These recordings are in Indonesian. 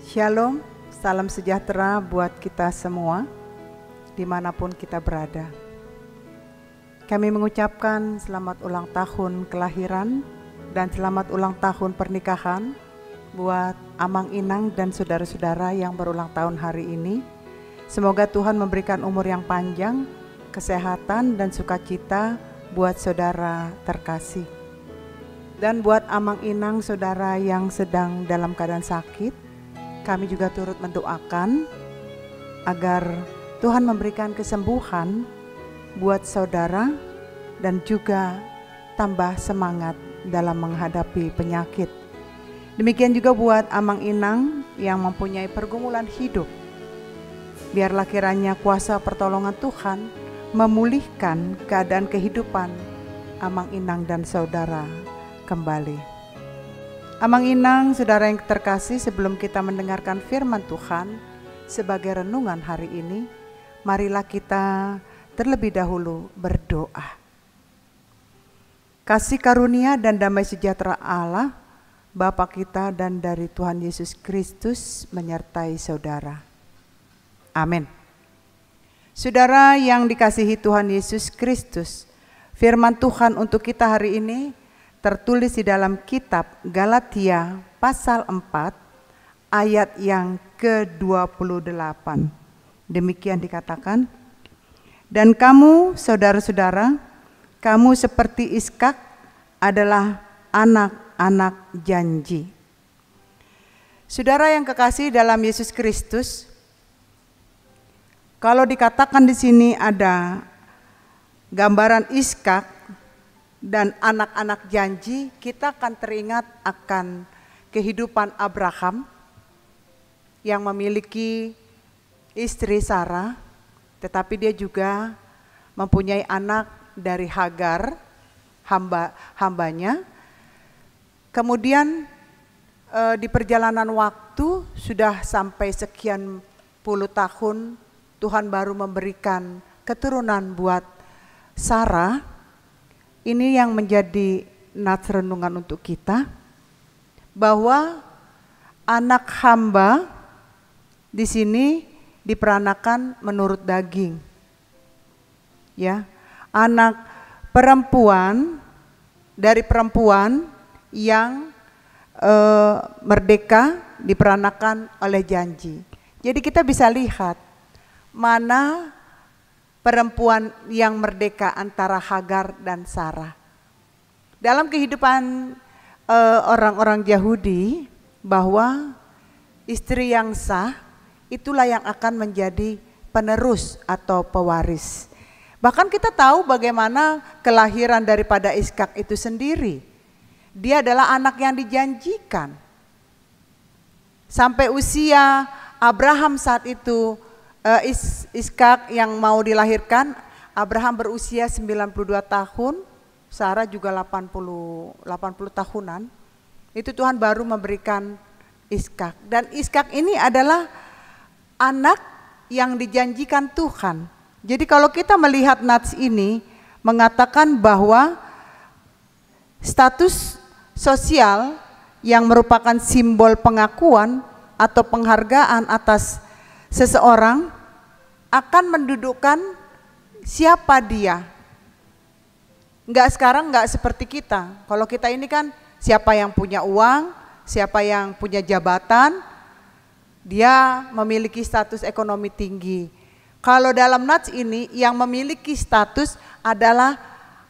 Shalom, salam sejahtera buat kita semua, dimanapun kita berada. Kami mengucapkan selamat ulang tahun kelahiran dan selamat ulang tahun pernikahan buat Amang Inang dan saudara-saudara yang berulang tahun hari ini. Semoga Tuhan memberikan umur yang panjang, kesehatan dan sukacita buat saudara terkasih. Dan buat Amang Inang, saudara yang sedang dalam keadaan sakit, kami juga turut mendoakan agar Tuhan memberikan kesembuhan buat saudara dan juga tambah semangat dalam menghadapi penyakit. Demikian juga buat Amang Inang yang mempunyai pergumulan hidup. Biarlah kiranya kuasa pertolongan Tuhan memulihkan keadaan kehidupan Amang Inang dan saudara kembali. Amang Inang, saudara yang terkasih, sebelum kita mendengarkan firman Tuhan sebagai renungan hari ini, marilah kita terlebih dahulu berdoa. Kasih karunia dan damai sejahtera Allah, Bapa kita dan dari Tuhan Yesus Kristus menyertai saudara. Amin. Saudara yang dikasihi Tuhan Yesus Kristus, firman Tuhan untuk kita hari ini tertulis di dalam kitab Galatia pasal 4 ayat yang ke-28. Demikian dikatakan, dan kamu saudara-saudara, kamu seperti Iskak adalah anak-anak janji. Saudara yang kekasih dalam Yesus Kristus, kalau dikatakan di sini ada gambaran Iskak dan anak-anak janji, kita akan teringat akan kehidupan Abraham yang memiliki istri Sarah, tetapi dia juga mempunyai anak dari Hagar, hambanya. Kemudian di perjalanan waktu sudah sampai sekian puluh tahun, Tuhan baru memberikan keturunan buat Sarah. Ini yang menjadi nats renungan untuk kita, bahwa anak hamba di sini diperanakan menurut daging. Ya, anak perempuan dari perempuan yang merdeka diperanakan oleh janji. Jadi kita bisa lihat mana perempuan yang merdeka antara Hagar dan Sarah. Dalam kehidupan orang-orang Yahudi, bahwa istri yang sah itulah yang akan menjadi penerus atau pewaris. Bahkan kita tahu bagaimana kelahiran daripada Iskak itu sendiri. Dia adalah anak yang dijanjikan. Sampai usia Abraham saat itu, Iskak yang mau dilahirkan, Abraham berusia 92 tahun, Sarah juga 80 tahunan. Itu Tuhan baru memberikan Iskak. Dan Iskak ini adalah anak yang dijanjikan Tuhan. Jadi kalau kita melihat nats ini mengatakan bahwa status sosial yang merupakan simbol pengakuan atau penghargaan atas seseorang akan mendudukkan siapa dia. Enggak seperti kita. Kalau kita ini kan siapa yang punya uang, siapa yang punya jabatan, dia memiliki status ekonomi tinggi. Kalau dalam nats ini yang memiliki status adalah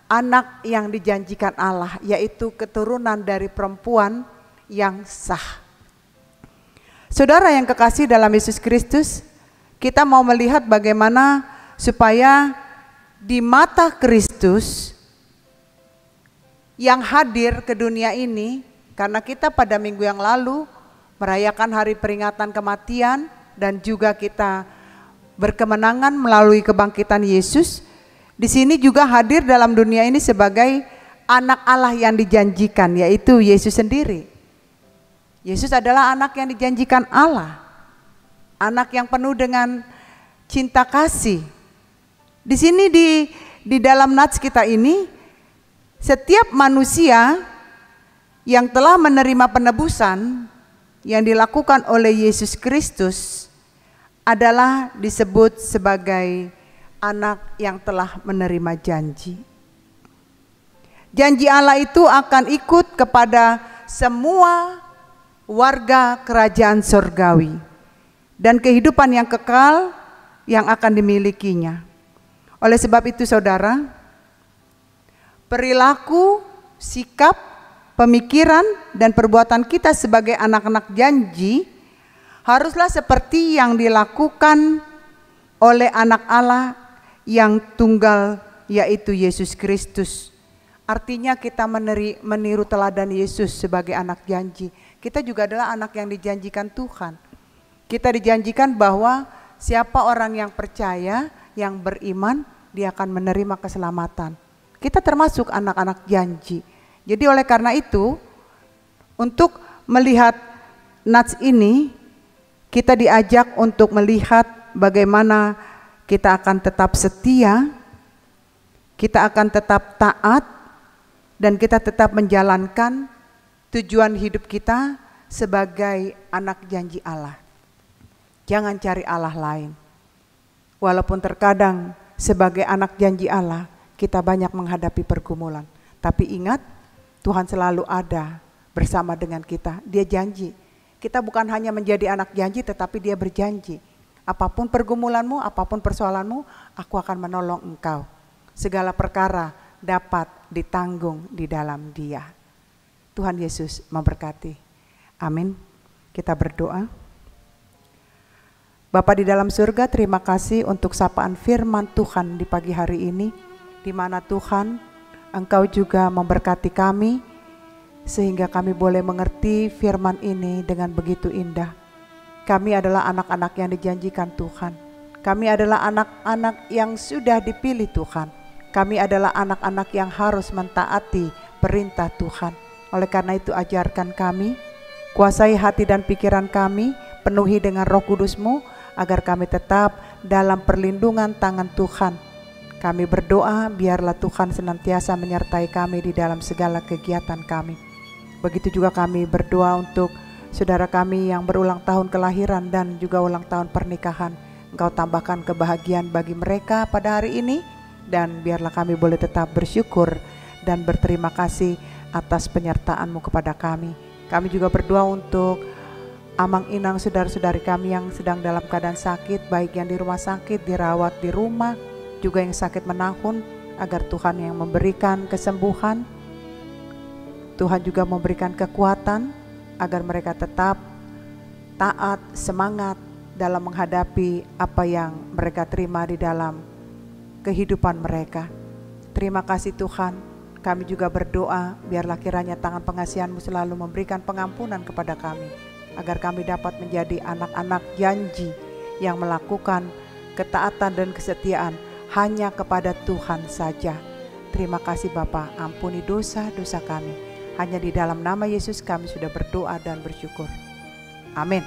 anak yang dijanjikan Allah, yaitu keturunan dari perempuan yang sah. Saudara yang kekasih dalam Yesus Kristus, kita mau melihat bagaimana supaya di mata Kristus yang hadir ke dunia ini, karena kita pada minggu yang lalu merayakan hari peringatan kematian dan juga kita berkemenangan melalui kebangkitan Yesus. Di sini juga hadir dalam dunia ini sebagai anak Allah yang dijanjikan, yaitu Yesus sendiri. Yesus adalah anak yang dijanjikan Allah. Anak yang penuh dengan cinta kasih. Di sini di dalam nats kita ini, setiap manusia yang telah menerima penebusan, yang dilakukan oleh Yesus Kristus adalah disebut sebagai anak yang telah menerima janji. Janji Allah itu akan ikut kepada semua warga kerajaan surgawi dan kehidupan yang kekal yang akan dimilikinya. Oleh sebab itu saudara, perilaku, sikap, pemikiran, dan perbuatan kita sebagai anak-anak janji haruslah seperti yang dilakukan oleh anak Allah yang tunggal, yaitu Yesus Kristus. Artinya kita meniru teladan Yesus sebagai anak janji. Kita juga adalah anak yang dijanjikan Tuhan. Kita dijanjikan bahwa siapa orang yang percaya, yang beriman, dia akan menerima keselamatan. Kita termasuk anak-anak janji. Jadi oleh karena itu, untuk melihat nats ini, kita diajak untuk melihat bagaimana kita akan tetap setia, kita akan tetap taat, dan kita tetap menjalankan tujuan hidup kita sebagai anak janji Allah. Jangan cari Allah lain. Walaupun terkadang sebagai anak janji Allah, kita banyak menghadapi pergumulan. Tapi ingat, Tuhan selalu ada bersama dengan kita. Dia janji. Kita bukan hanya menjadi anak janji, tetapi dia berjanji. Apapun pergumulanmu, apapun persoalanmu, aku akan menolong engkau. Segala perkara dapat ditanggung di dalam Dia. Tuhan Yesus memberkati. Amin. Kita berdoa. Bapa di dalam surga, terima kasih untuk sapaan firman Tuhan di pagi hari ini, di mana Tuhan, Engkau juga memberkati kami, sehingga kami boleh mengerti firman ini dengan begitu indah. Kami adalah anak-anak yang dijanjikan Tuhan. Kami adalah anak-anak yang sudah dipilih Tuhan. Kami adalah anak-anak yang harus mentaati perintah Tuhan. Oleh karena itu ajarkan kami, kuasai hati dan pikiran kami, penuhi dengan Roh Kudus-Mu, agar kami tetap dalam perlindungan tangan Tuhan. Kami berdoa biarlah Tuhan senantiasa menyertai kami di dalam segala kegiatan kami. Begitu juga kami berdoa untuk saudara kami yang berulang tahun kelahiran dan juga ulang tahun pernikahan. Engkau tambahkan kebahagiaan bagi mereka pada hari ini, dan biarlah kami boleh tetap bersyukur dan berterima kasih atas penyertaan-Mu kepada kami. Kami juga berdoa untuk amang inang saudara-saudari kami yang sedang dalam keadaan sakit, baik yang di rumah sakit, dirawat di rumah, juga yang sakit menahun, agar Tuhan yang memberikan kesembuhan. Tuhan juga memberikan kekuatan agar mereka tetap taat, semangat dalam menghadapi apa yang mereka terima di dalam kehidupan mereka. Terima kasih Tuhan. Kami juga berdoa biarlah kiranya tangan pengasihan-Mu selalu memberikan pengampunan kepada kami, agar kami dapat menjadi anak-anak janji yang melakukan ketaatan dan kesetiaan hanya kepada Tuhan saja. Terima kasih Bapa, ampuni dosa-dosa kami. Hanya di dalam nama Yesus kami sudah berdoa dan bersyukur. Amin.